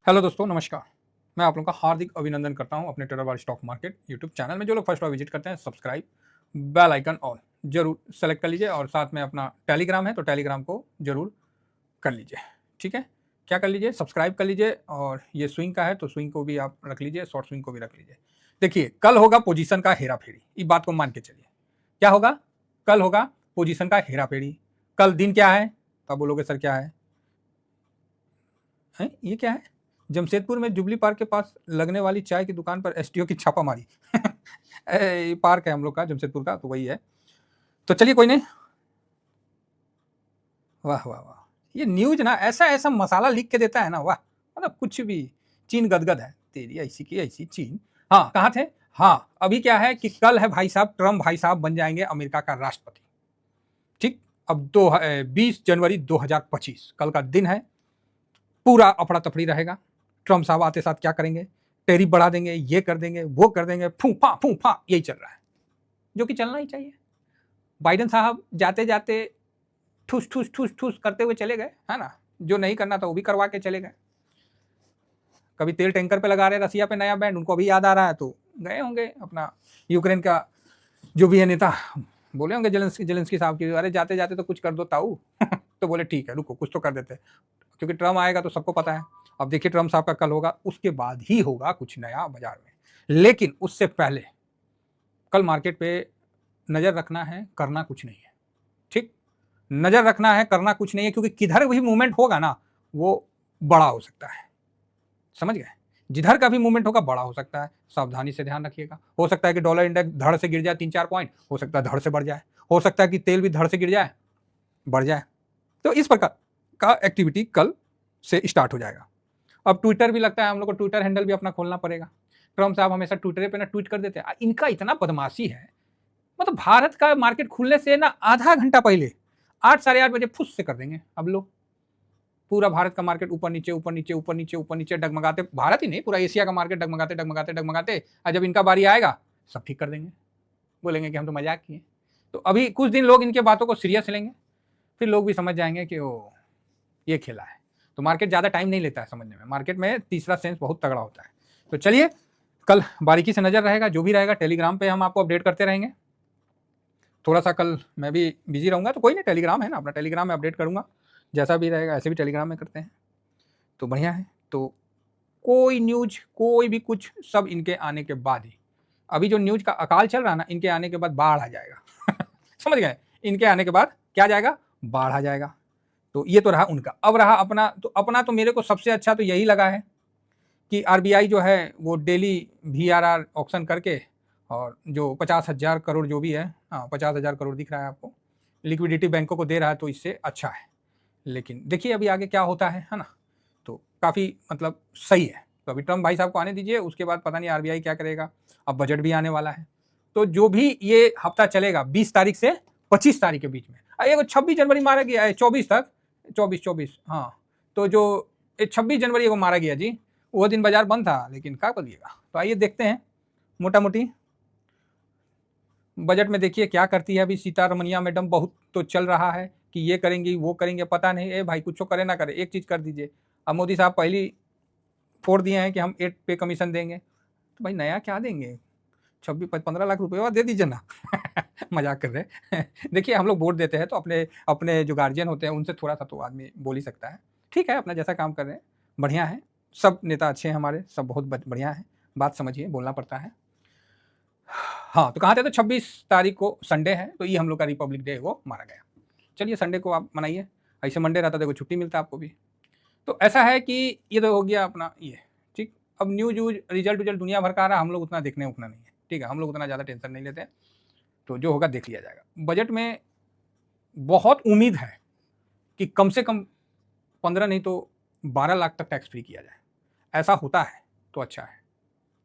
Hello दोस्तों, नमस्कार। मैं आप लोगों का हार्दिक अभिनंदन करता हूं अपने trader stock market YouTube channel में। जो लोग फर्स्ट बार विजिट करते हैं, सब्सक्राइब, बेल आइकन ऑन जरूर सेलेक्ट कर लीजिए और साथ में अपना टेलीग्राम है तो टेलीग्राम को जरूर कर लीजिए। ठीक है, क्या कर लीजिए, सब्सक्राइब कर लीजिए और ये स्विंग का है तो स्विंग को भी आप रख लीजिए, शॉर्ट स्विंग को भी रख लीजिए। देखिए, कल होगा पोजीशन का हेरा फेरी, इस बात को मान के चलिए। क्या होगा? कल होगा पोजीशन का हेरा फेरी। कल दिन क्या है? आप बोलोगे सर क्या है? ये क्या है? जमशेदपुर में जुबली पार्क के पास लगने वाली चाय की दुकान पर एसटीओ की छापामारी। पार्क है हम लोग का जमशेदपुर का, तो वही है। तो चलिए, कोई नहीं। वाह वाह वाह, ये न्यूज ना ऐसा ऐसा मसाला लिख के देता है ना, वाह। मतलब कुछ भी। चीन गदगद है, तेरी ऐसी की ऐसी चीन। हाँ, कहाँ थे? हाँ, अभी क्या है कि कल है भाई साहब, ट्रम्प भाई साहब बन जाएंगे अमेरिका का राष्ट्रपति। ठीक, अब 20 जनवरी 2025 कल का दिन है। पूरा अफड़ा तफड़ी रहेगा। ट्रम्प साहब आते साथ क्या करेंगे? टैरिफ बढ़ा देंगे, ये कर देंगे, वो कर देंगे, फूफा यही चल रहा है, जो कि चलना ही चाहिए। बाइडेन साहब जाते जाते ठूस ठूस ठूस ठूस करते हुए चले गए, है ना। जो नहीं करना था वो भी करवा के चले गए। कभी तेल टैंकर पे लगा रहे रसिया पे नया बैंड, उनको अभी याद आ रहा है तो गए होंगे। अपना यूक्रेन का जो भी है नेता, बोले होंगे जेलेंस्की साहब की, अरे जाते जाते तो कुछ कर दो ताऊ। तो बोले ठीक है, रुको कुछ तो कर देते, क्योंकि ट्रम्प आएगा तो सबको पता है। अब देखिए, ट्रम्प साहब का कल होगा, उसके बाद ही होगा कुछ नया बाजार में। लेकिन उससे पहले कल मार्केट पे नजर रखना है, करना कुछ नहीं है। ठीक, नजर रखना है, करना कुछ नहीं है, क्योंकि किधर भी मूवमेंट होगा ना, वो बड़ा हो सकता है। समझ गए? जिधर का भी मूवमेंट होगा बड़ा हो सकता है, सावधानी से ध्यान रखिएगा। हो सकता है कि डॉलर इंडेक्स धड़ से गिर जाए 3-4 पॉइंट, हो सकता है धड़ से बढ़ जाए, हो सकता है कि तेल भी धड़ से गिर जाए, बढ़ जाए। तो इस प्रकार का एक्टिविटी कल से स्टार्ट हो जाएगा। अब ट्विटर भी लगता है हम लोग को, ट्विटर हैंडल भी अपना खोलना पड़ेगा। ट्रम्प साहब हमेशा ट्विटर पे ना ट्वीट कर देते हैं। इनका इतना बदमाशी है, मतलब भारत का मार्केट खुलने से ना आधा घंटा पहले 8 साढ़े 8 बजे फुस से कर देंगे। अब लोग पूरा भारत का मार्केट ऊपर नीचे ऊपर नीचे ऊपर नीचे ऊपर नीचे डगमगाते, भारत ही नहीं पूरा एशिया का मार्केट डगमगाते डगमगाते डगमगाते, और जब इनका बारी आएगा सब ठीक कर देंगे। बोलेंगे कि हम तो मजाक किए। तो अभी कुछ दिन लोग इनके बातों को सीरियस लेंगे, फिर लोग भी समझ जाएंगे कि वो ये खेला है। तो मार्केट ज़्यादा टाइम नहीं लेता है समझने में। मार्केट में तीसरा सेंस बहुत तगड़ा होता है। तो चलिए, कल बारीकी से नज़र रहेगा, जो भी रहेगा टेलीग्राम पे हम आपको अपडेट करते रहेंगे। थोड़ा सा कल मैं भी बिजी रहूँगा, तो कोई नहीं, टेलीग्राम है ना अपना, टेलीग्राम में अपडेट करूँगा। जैसा भी रहेगा ऐसे भी टेलीग्राम में करते हैं, तो बढ़िया है। तो कोई न्यूज कोई भी कुछ, सब इनके आने के बाद ही। अभी जो न्यूज का अकाल चल रहा है ना, इनके आने के बाद बाढ़ आ जाएगा। समझ गए? इनके आने के बाद क्या आ जाएगा? बाढ़ आ जाएगा। तो ये तो रहा उनका। अब रहा अपना। तो अपना तो मेरे को सबसे अच्छा तो यही लगा है कि आरबीआई जो है वो डेली वीआरआर ऑक्शन करके, और जो 50,000 करोड़ जो भी है, हाँ 50,000 करोड़ दिख रहा है आपको, लिक्विडिटी बैंकों को दे रहा है, तो इससे अच्छा है। लेकिन देखिए अभी आगे क्या होता है ना। तो काफ़ी मतलब सही है। तो अभी ट्रम्प भाई साहब को आने दीजिए, उसके बाद पता नहीं आरबीआई क्या करेगा। अब बजट भी आने वाला है, तो जो भी ये हफ्ता चलेगा 20 तारीख से 25 तारीख के बीच में, ये 26 जनवरी मारा गया है, 24 तक, 24 हाँ। तो जो 26 जनवरी को मारा गया जी, वो दिन बाजार बंद था, लेकिन क्या बोलिएगा। तो आइए देखते हैं मोटा मोटी बजट में, देखिए क्या करती है। अभी सीतारमनिया मैडम बहुत तो चल रहा है कि ये करेंगी वो करेंगे, पता नहीं। ए भाई कुछ करे ना करे, एक चीज़ कर दीजिए। अब मोदी साहब पहली फोड़ दिए हैं कि हम 8 पे कमीशन देंगे, तो भाई नया क्या देंगे? 15 लाख रुपये और दे दीजिए ना। मजाक कर रहे हैं। देखिए हम लोग वोट देते हैं तो अपने अपने जो गार्जियन होते हैं उनसे थोड़ा सा तो आदमी बोल ही सकता है। ठीक है, अपना जैसा काम कर रहे हैं बढ़िया है। सब नेता अच्छे हैं हमारे, सब बहुत बढ़िया है। बात समझिए, बोलना पड़ता है। हाँ, तो कहाँ थे? तो 26 तारीख को संडे है, तो ये हम लोग का रिपब्लिक डे वो मारा गया। चलिए संडे को आप मनाइए, ऐसे मंडे रहता देखो छुट्टी मिलता आपको भी। तो ऐसा है कि ये तो हो गया अपना ये। ठीक, अब न्यूज वूज रिजल्ट विजल्ट दुनिया भर का आ रहा है, हम लोग उतना देखने उतना नहीं है। ठीक है, हम लोग उतना ज़्यादा टेंशन नहीं लेते हैं, तो जो होगा देख लिया जाएगा। बजट में बहुत उम्मीद है कि कम से कम 15 नहीं तो 12 लाख तक टैक्स फ्री किया जाए। ऐसा होता है तो अच्छा है।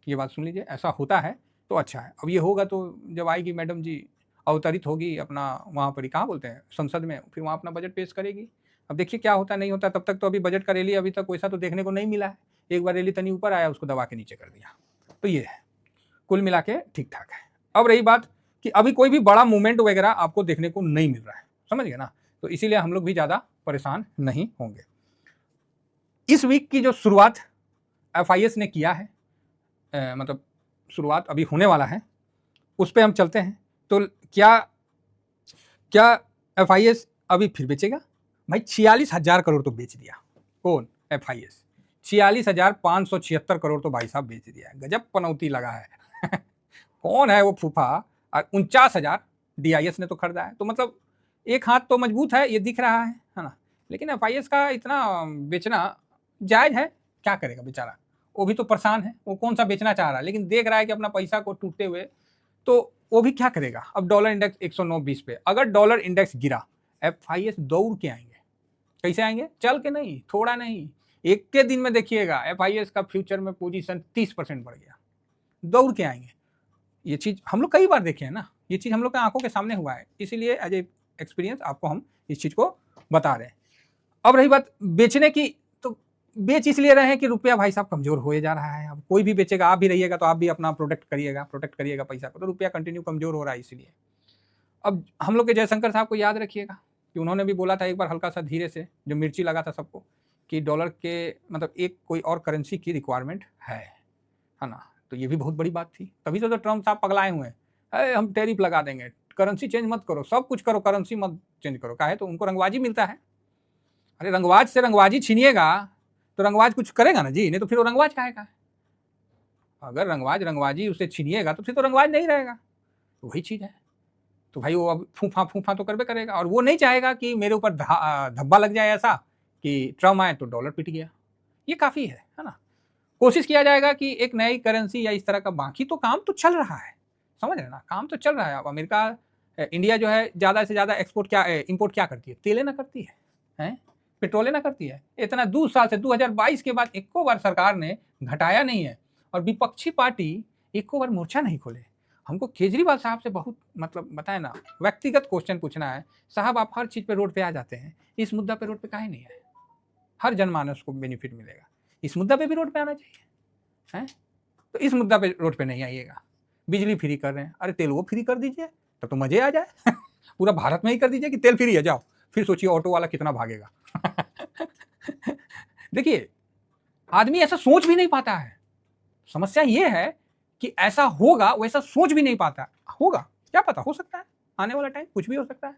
ये बात सुन लीजिए, ऐसा होता है तो अच्छा है। अब ये होगा तो जब आएगी मैडम जी, अवतरित होगी अपना वहाँ पर ही, कहाँ बोलते हैं, संसद में, फिर वहाँ अपना बजट पेश करेगी। अब देखिए क्या होता है नहीं होता। तब तक तो अभी बजट का रैली अभी तक वैसा तो देखने को नहीं मिला है। एक बार रैली तनी ऊपर आया, उसको दबा के नीचे कर दिया। तो ये है, कुल मिला के ठीक ठाक है। अब रही बात कि अभी कोई भी बड़ा मूवमेंट वगैरह आपको देखने को नहीं मिल रहा है, समझ गए ना। तो इसीलिए हम लोग भी ज़्यादा परेशान नहीं होंगे। इस वीक की जो शुरुआत FIS ने किया है, मतलब शुरुआत अभी होने वाला है, उस पर हम चलते हैं। तो क्या क्या FIS अभी फिर बेचेगा? भाई 46,000 करोड़ तो बेच दिया। कौन? FIS 46,576 करोड़ तो भाई साहब बेच दिया है। गजब पनौती लगा है। कौन है वो फूफा? 49,000 DIS ने तो खरीदा है। तो मतलब एक हाथ तो मजबूत है, ये दिख रहा है ना। लेकिन FIS का इतना बेचना जायज है? क्या करेगा बेचारा, वो भी तो परेशान है। वो कौन सा बेचना चाह रहा है, लेकिन देख रहा है कि अपना पैसा को टूटते हुए, तो वो भी क्या करेगा। अब डॉलर इंडेक्स 109.20 पे, अगर डॉलर इंडेक्स गिरा, FIS दौड़ के आएंगे। कैसे आएंगे? चल के नहीं, थोड़ा नहीं, एक के दिन में देखिएगा FIS का फ्यूचर में पोजीशन 30% बढ़ गया, दौड़ के आएंगे। ये चीज हम लोग कई बार देखे हैं ना, ये चीज हम लोग के आंखों के सामने हुआ है, इसीलिए एज ए एक्सपीरियंस आपको हम इस चीज को बता रहे हैं। अब रही बात बेचने की, तो बेच इसलिए रहे हैं कि रुपया भाई साहब कमजोर हो जा रहा है। अब कोई भी बेचेगा, आप भी रहिएगा तो आप भी अपना प्रोटेक्ट करिएगा पैसा को, तो रुपया कंटिन्यू कमजोर हो रहा है इसलिए। अब हम लोग के जयशंकर साहब को याद रखिएगा कि उन्होंने भी बोला था एक बार हल्का सा धीरे से, जो मिर्ची लगा था सबको, कि डॉलर के मतलब एक कोई और करेंसी की रिक्वायरमेंट है ना। तो ये भी बहुत बड़ी बात थी, तभी तो ट्रम्प साहब पगलाए हुए हैं, हम टैरिफ लगा देंगे, करेंसी चेंज मत करो, सब कुछ करो, करेंसी मत चेंज करो। काहे? तो उनको रंगबाजी मिलता है। अरे रंगबाज से रंगबाजी छीनिएगा तो रंगबाज कुछ करेगा ना जी, नहीं तो फिर वो रंगबाज काहे का है? अगर रंगबाजी उसे छीनिएगा तो फिर तो रंगबाज नहीं रहेगा। तो वही चीज है। तो भाई वो अब फूफा तो करबे करेगा, और वो नहीं चाहेगा कि मेरे ऊपर धब्बा लग जाए ऐसा कि ट्रम्प आए तो डॉलर पिट गया। ये काफी है ना। कोशिश किया जाएगा कि एक नई करेंसी या इस तरह का, बाकी तो काम तो चल रहा है, समझ रहे ना, काम तो चल रहा है। अब अमेरिका, इंडिया जो है ज्यादा से ज्यादा इंपोर्ट क्या करती है? तेलें ना करती है, पेट्रोलें ना करती है। इतना 2 साल से 2022 के बाद एको बार सरकार ने घटाया नहीं है, और विपक्षी पार्टी एको बार मोर्चा नहीं खोले। हमको केजरीवाल साहब से बहुत मतलब बताए ना, व्यक्तिगत क्वेश्चन पूछना है, साहब आप हर चीज पे रोड पे आ जाते हैं, इस मुद्दा पे रोड पे काहे नहीं आए? हर जनमानस को बेनिफिट मिलेगा, इस मुद्दा पे भी रोड पे आना चाहिए है। तो इस मुद्दा पे रोड पे नहीं आइएगा। बिजली फ्री कर रहे हैं, अरे तेल वो फ्री कर दीजिए, तब तो मजे आ जाए। पूरा भारत में ही कर दीजिए कि तेल फ्री है, जाओ, फिर सोचिए ऑटो वाला कितना भागेगा। देखिए, आदमी ऐसा सोच भी नहीं पाता है। समस्या ये है कि ऐसा होगा वैसा सोच भी नहीं पाता। होगा क्या पता, हो सकता है आने वाला टाइम कुछ भी हो सकता है।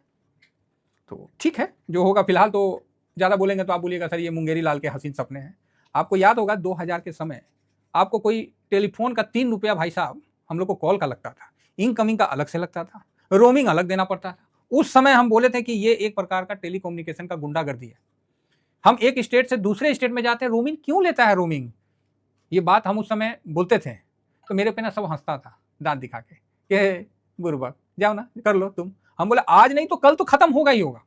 तो ठीक है, जो होगा फिलहाल तो ज्यादा बोलेंगे तो आप बोलिएगा सर ये मुंगेरी लाल के हसीन सपने हैं। आपको याद होगा 2000 के समय आपको कोई टेलीफोन का 3 रुपया भाई साहब हम लोग को कॉल का लगता था, इनकमिंग का अलग से लगता था, रोमिंग अलग देना पड़ता था। उस समय हम बोले थे कि ये एक प्रकार का टेलीकम्युनिकेशन का गुंडागर्दी है। हम एक स्टेट से दूसरे स्टेट में जाते हैं, रोमिंग क्यों लेता है रोमिंग? ये बात हम उस समय बोलते थे, तो मेरे पे ना सब हंसता था दांत दिखा के, बुर्बक जाओ ना कर लो तुम। हम बोले आज नहीं तो कल तो खत्म होगा ही होगा,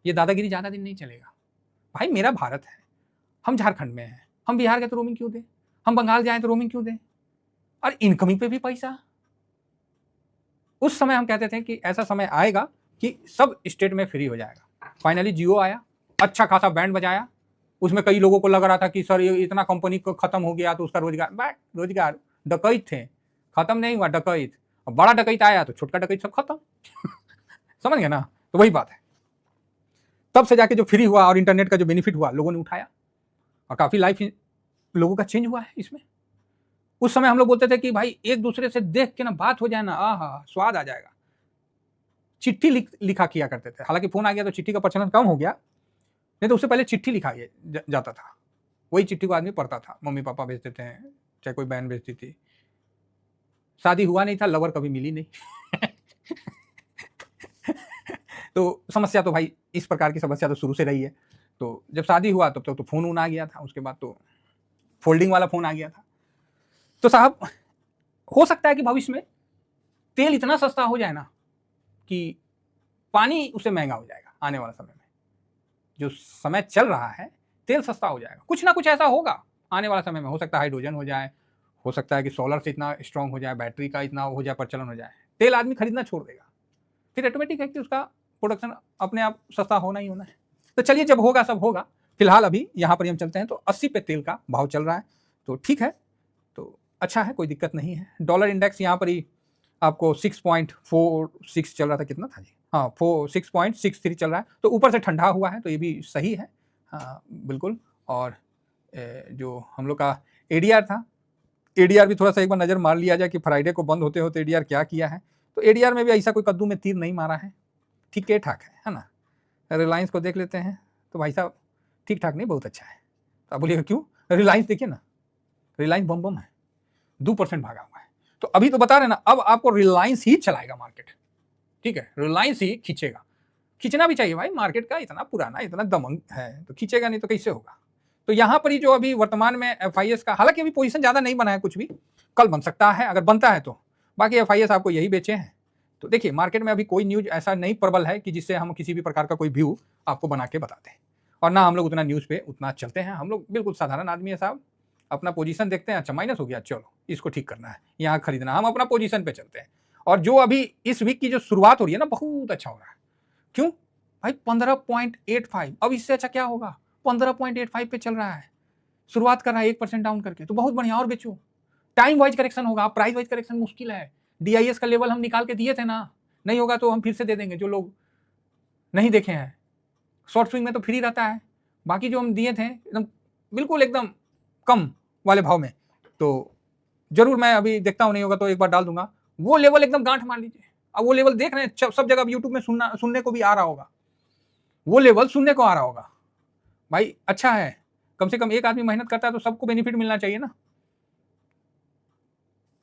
ये दादागिरी ज्यादा दिन नहीं चलेगा। भाई मेरा भारत है, हम झारखंड में हैं, हम बिहार के तो रोमिंग क्यों दें, हम बंगाल जाए तो रोमिंग क्यों दें, और इनकमिंग पे भी पैसा। उस समय हम कहते थे कि ऐसा समय आएगा कि सब स्टेट में फ्री हो जाएगा। फाइनली जियो आया, अच्छा खासा बैंड बजाया, उसमें कई लोगों को लग रहा था कि सर ये इतना कंपनी को खत्म हो गया तो उसका रोजगार डकैत थे, खत्म नहीं हुआ डकैत, बड़ा डकैत आया तो छोटका डकैत सब खत्म। समझ गए ना। तो वही बात है, तब से जाके जो फ्री हुआ और इंटरनेट का जो बेनिफिट हुआ लोगों ने उठाया, और काफी लाइफ लोगों का चेंज हुआ है इसमें। उस समय हम लोग बोलते थे कि भाई एक दूसरे से देख के ना बात हो जाए ना, आहा स्वाद आ जाएगा। चिट्ठी लिखा किया करते थे, हालांकि फोन आ गया तो चिट्ठी का प्रचलन कम हो गया, नहीं तो उससे पहले चिट्ठी लिखा जाता था, वही चिट्ठी को आदमी पढ़ता था, मम्मी पापा भेजते थे, चाहे कोई बहन भेजती थी। शादी हुआ नहीं था, लवर कभी मिली नहीं। तो समस्या तो भाई इस प्रकार की समस्या तो शुरू से रही है। तो जब शादी हुआ तब तक तो फोन ऊन आ गया था, उसके बाद तो फोल्डिंग वाला फोन आ गया था। तो साहब हो सकता है कि भविष्य में तेल इतना सस्ता हो जाए ना कि पानी उससे महंगा हो जाएगा। आने वाला समय में जो समय चल रहा है, तेल सस्ता हो जाएगा, कुछ ना कुछ ऐसा होगा आने वाला समय में। हो सकता है हाइड्रोजन हो जाए, हो सकता है कि सोलर से इतना स्ट्रांग हो जाए, बैटरी का इतना हो जाए, प्रचलन हो जाए, तेल आदमी खरीदना छोड़ देगा, फिर ऑटोमेटिक है कि उसका प्रोडक्शन अपने आप सस्ता होना ही होना है। तो चलिए जब होगा सब होगा, फिलहाल अभी यहाँ पर हम चलते हैं। तो 80 पे तेल का भाव चल रहा है, तो ठीक है, तो अच्छा है, कोई दिक्कत नहीं है। डॉलर इंडेक्स यहाँ पर ही आपको 6.46 चल रहा था, कितना था जी, हाँ 6.63 चल रहा है, तो ऊपर से ठंडा हुआ है, तो ये भी सही है, हाँ बिल्कुल। और जो हम लोग का एडीआर था, एडीआर भी थोड़ा सा एक बार नजर मार लिया जाए कि फ्राइडे को बंद होते होते एडीआर क्या किया है। तो एडीआर में भी ऐसा कोई कद्दू में तीर नहीं मारा है, ठीक ठाक है ना। रिलायंस को देख लेते हैं, तो भाई साहब ठीक ठाक नहीं, बहुत अच्छा है। तो आप बोलिएगा क्यों? रिलायंस देखिए ना, रिलायंस बम बम है, 2% भागा हुआ है। तो अभी तो बता रहे ना, अब आपको रिलायंस ही चलाएगा मार्केट, ठीक है, रिलायंस ही खींचेगा। खींचना भी चाहिए भाई, मार्केट का इतना पुराना इतना दमंग है, तो खींचेगा नहीं तो कैसे होगा। तो यहां पर ही जो अभी वर्तमान में एफआईएस का, हालांकि अभी पोजीशन ज्यादा नहीं बना है कुछ भी, कल बन सकता है अगर बनता है तो। बाकी एफआईएस आपको यही बेचे हैं। तो देखिए मार्केट में अभी कोई न्यूज ऐसा नहीं प्रबल है कि जिससे हम किसी भी प्रकार का कोई व्यू आपको बना के बताते हैं, और ना हम लोग उतना न्यूज पे उतना चलते हैं। हम लोग बिल्कुल साधारण आदमी है साहब, अपना पोजीशन देखते हैं, अच्छा माइनस हो गया, चलो इसको ठीक करना है, यहाँ खरीदना, हम अपना पोजीशन पे चलते हैं। और जो अभी इस वीक की जो शुरुआत हो रही है ना, बहुत अच्छा हो रहा है। क्यों भाई? 15.85, अब इससे अच्छा क्या होगा? 15.85 पे चल रहा है, शुरुआत कर रहा है 1% डाउन करके, तो बहुत बढ़िया, और बेचो। टाइम वाइज करेक्शन होगा, प्राइस वाइज करेक्शन मुश्किल है। डीआईएस का लेवल हम निकाल के दिए थे ना, नहीं होगा तो हम फिर से दे देंगे, जो लोग नहीं देखे हैं। शॉर्ट स्विंग में तो फ्री रहता है, बाकी जो हम दिए थे एकदम बिल्कुल एकदम कम वाले भाव में, तो जरूर मैं अभी देखता हूं, नहीं होगा तो एक बार डाल दूंगा। वो लेवल एकदम गांठ मार लीजिए। अब वो लेवल देख रहे हैं सब जगह, यूट्यूब में सुनने को भी आ रहा होगा, वो लेवल सुनने को आ रहा होगा भाई, अच्छा है। कम से कम एक आदमी मेहनत करता है तो सबको बेनिफिट मिलना चाहिए ना।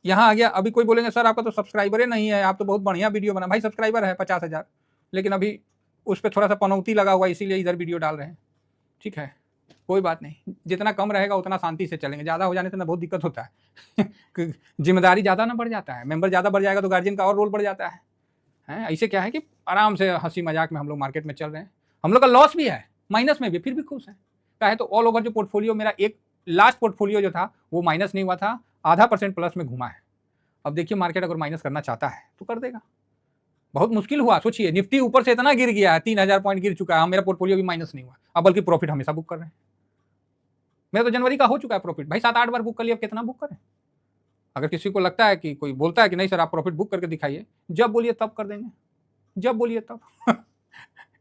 यहां आ गया, अभी कोई बोलेंगे सर आपका तो सब्सक्राइबर ही नहीं है, आप तो बहुत बढ़िया वीडियो बना। भाई सब्सक्राइबर है 50,000, लेकिन अभी उस पर थोड़ा सा पनौती लगा हुआ, इसीलिए इधर वीडियो डाल रहे हैं, ठीक है, कोई बात नहीं। जितना कम रहेगा उतना शांति से चलेंगे, ज़्यादा हो जाने से ना बहुत दिक्कत होता है जिम्मेदारी ज़्यादा ना बढ़ जाता है, मेंबर ज़्यादा बढ़ जाएगा तो गार्जियन का और रोल बढ़ जाता है। ऐसे क्या है कि आराम से हंसी मजाक में हम लोग मार्केट में चल रहे हैं। हम लोग का लॉस भी है, माइनस में भी, फिर भी खुश है। क्या है तो ऑल ओवर जो पोर्टफोलियो मेरा, एक लास्ट पोर्टफोलियो जो था वो माइनस नहीं हुआ था, 0.5% प्लस में घुमा है। अब देखिए मार्केट अगर माइनस करना चाहता है तो कर देगा। बहुत मुश्किल हुआ, सोचिए निफ्टी ऊपर से इतना गिर गया है, 3,000 पॉइंट गिर चुका है, मेरा पोर्टफोलियो भी माइनस नहीं हुआ, अब बल्कि प्रॉफिट हमेशा बुक कर रहे हैं। मेरा तो जनवरी का हो चुका है प्रॉफिट भाई, 7-8 बार बुक कर लिया, अब कितना बुक करें। अगर किसी को लगता है कि कोई बोलता है कि नहीं सर आप प्रॉफिट बुक करके दिखाइए, जब बोलिए तब कर देंगे, जब बोलिए तब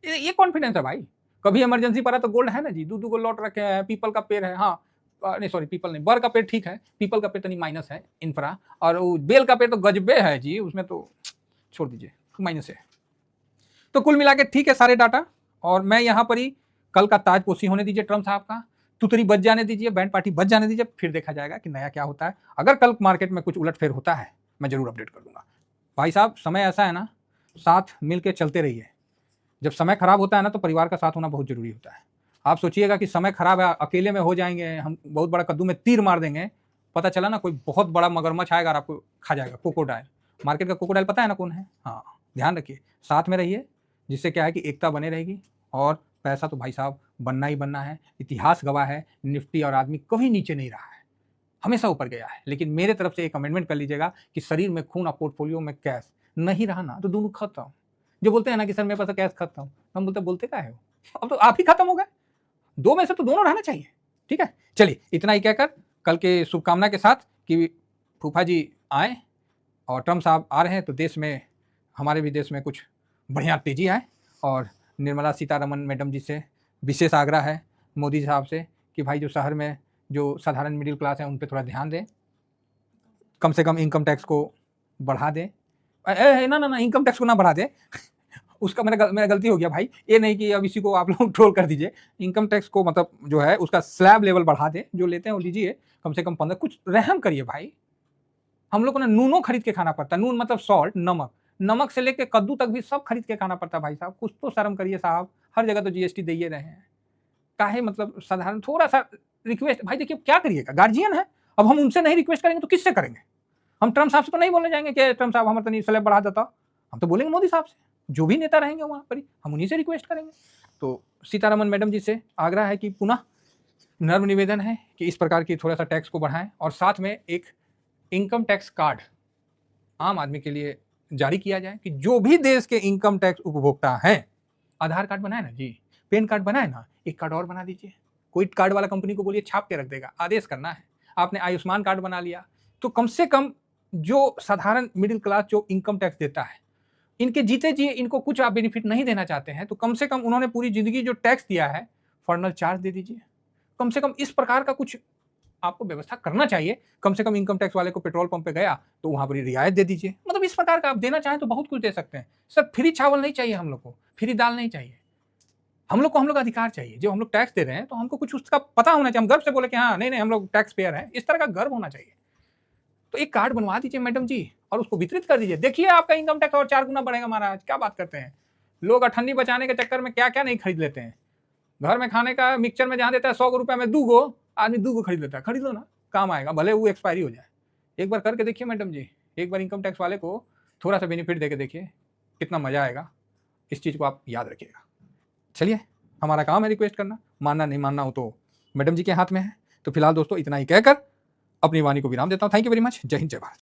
ये कॉन्फिडेंस है भाई। कभी इमरजेंसी पड़ा तो गोल्ड है ना जी, 2 गोल्ड रखे हैं, पीपल का पेड़ है, हाँ नहीं सॉरी पीपल नहीं, बर का पेड़ ठीक है, पीपल का पेड़ तो नहीं, माइनस है इंफ्रा, और वो बेल का पेड़ तो गजबे है जी, उसमें तो छोड़ दीजिए, माइनस है। तो कुल मिला के ठीक है सारे डाटा, और मैं यहाँ पर ही कल का ताजपोशी होने दीजिए ट्रम्प साहब का, तुतरी बच जाने दीजिए, बैंड पार्टी बच जाने दीजिए, फिर देखा जाएगा कि नया क्या होता है। अगर कल मार्केट में कुछ उलटफेर होता है मैं जरूर अपडेट कर दूंगा। भाई साहब समय ऐसा है ना, साथ मिल के चलते रहिए। जब समय खराब होता है ना तो परिवार का साथ होना बहुत जरूरी होता है। आप सोचिएगा कि समय खराब है, अकेले में हो जाएंगे, हम बहुत बड़ा कद्दू में तीर मार देंगे, पता चला ना कोई बहुत बड़ा मगरमच्छ आएगा और आपको खा जाएगा, क्रोकोडाइल। मार्केट का क्रोकोडाइल पता है ना कौन है? हाँ, ध्यान रखिए, साथ में रहिए, जिससे क्या है कि एकता बने रहेगी। और पैसा तो भाई साहब बनना ही बनना है। इतिहास गवाह है, निफ्टी और आदमी कभी नीचे नहीं रहा है, हमेशा ऊपर गया है। लेकिन मेरे तरफ से एक कमेंटमेंट कर लीजिएगा कि शरीर में खून और पोर्टफोलियो में कैश नहीं रहा ना तो दोनों खत्म। जो बोलते हैं ना कि सर मेरे पास कैश खत्म, हम बोलते क्या है, अब तो आप ही खत्म हो गए। दो में से तो दोनों रहना चाहिए, ठीक है। चलिए इतना ही कहकर कल के शुभकामना के साथ कि फूफा जी आए और ट्रम्प साहब आ रहे हैं तो देश में, हमारे भी देश में कुछ बढ़िया तेजी आए। और निर्मला सीतारमन मैडम जी से विशेष आग्रह है मोदी साहब से कि भाई जो शहर में जो साधारण मिडिल क्लास है उन पर थोड़ा ध्यान दें, कम से कम इनकम टैक्स को बढ़ा दें। ना इनकम टैक्स को ना बढ़ा दें उसका मेरा गलती हो गया भाई, ये नहीं कि अब इसी को आप लोग ट्रोल कर दीजिए। इनकम टैक्स को मतलब जो है उसका स्लैब लेवल बढ़ा दे, जो लेते हैं वो लीजिए, कम से कम 15, कुछ रहम करिए भाई। हम लोग को ना नूनों खरीद के खाना पड़ता है, नून मतलब सॉल्ट, नमक, नमक से लेके कद्दू तक भी सब खरीद के खाना पड़ता है भाई साहब, कुछ तो शर्म करिए साहब। हर जगह तो जीएसटी दे रहे हैं, काहे मतलब साधारण थोड़ा सा रिक्वेस्ट। भाई देखिए क्या करिएगा, गार्जियन है, अब हम उनसे नहीं रिक्वेस्ट करेंगे तो किससे करेंगे? हम ट्रम्प साहब से तो नहीं बोलने जाएंगे कि ट्रम्प साहब हमारे तो स्लैब बढ़ा देता, हम तो बोलेंगे मोदी साहब से, जो भी नेता रहेंगे वहां पर ही हम उन्हीं से रिक्वेस्ट करेंगे। तो सीतारमन मैडम जी से आग्रह है कि पुनः नर्म निवेदन है कि इस प्रकार की थोड़ा सा टैक्स को बढ़ाएं, और साथ में एक इनकम टैक्स कार्ड आम आदमी के लिए जारी किया जाए कि जो भी देश के इनकम टैक्स उपभोक्ता हैं, आधार कार्ड बनाए ना जी, पैन कार्ड बनाए ना, एक कार्ड और बना दीजिए। कोई कार्ड वाला कंपनी को बोलिए छाप के रख देगा, आदेश करना है। आपने आयुष्मान कार्ड बना लिया तो कम से कम जो साधारण मिडिल क्लास जो इनकम टैक्स देता है, इनके जीते जी इनको कुछ आप बेनिफिट नहीं देना चाहते हैं तो कम से कम उन्होंने पूरी जिंदगी जो टैक्स दिया है फॉर्नल चार्ज दे दीजिए। कम से कम इस प्रकार का कुछ आपको व्यवस्था करना चाहिए। कम से कम इनकम टैक्स वाले को पेट्रोल पंप पे गया तो वहाँ पर रियायत दे दीजिए। मतलब इस प्रकार का आप देना चाहें तो बहुत कुछ दे सकते हैं। सर फ्री चावल नहीं चाहिए हम लोग को, फ्री दाल नहीं चाहिए। हम लोग को हम लोग का अधिकार चाहिए। जो हम लोग टैक्स दे रहे हैं तो हमको कुछ उसका पता होना चाहिए। हम गर्व से बोले कि हाँ नहीं हम लोग टैक्स पेयर हैं, इस तरह का गर्व होना चाहिए। तो एक कार्ड बनवा दीजिए मैडम जी और उसको वितरित कर दीजिए। देखिए आपका इनकम टैक्स और 4 गुना बढ़ेगा महाराज। क्या बात करते हैं लोग, अठन्नी बचाने के चक्कर में क्या क्या नहीं खरीद लेते हैं। घर में खाने का मिक्सचर में जहां देता है 100 रुपए में 2 गो, आदमी 2 गो खरीद लेता है। खरीद लो ना, काम आएगा, भले वो एक्सपायरी हो जाए। एक बार करके देखिए मैडम जी, एक बार इनकम टैक्स वाले को थोड़ा सा बेनिफिट देके देखिए, कितना मजा आएगा। इस चीज को आप याद रखिएगा। चलिए, हमारा काम है रिक्वेस्ट करना, मानना नहीं मानना हो तो मैडम जी के हाथ में है। तो फिलहाल दोस्तों इतना ही कहकर अपनी वाणी को विराम देता हूँ। Thank you very much. जय हिंद, जय भारत।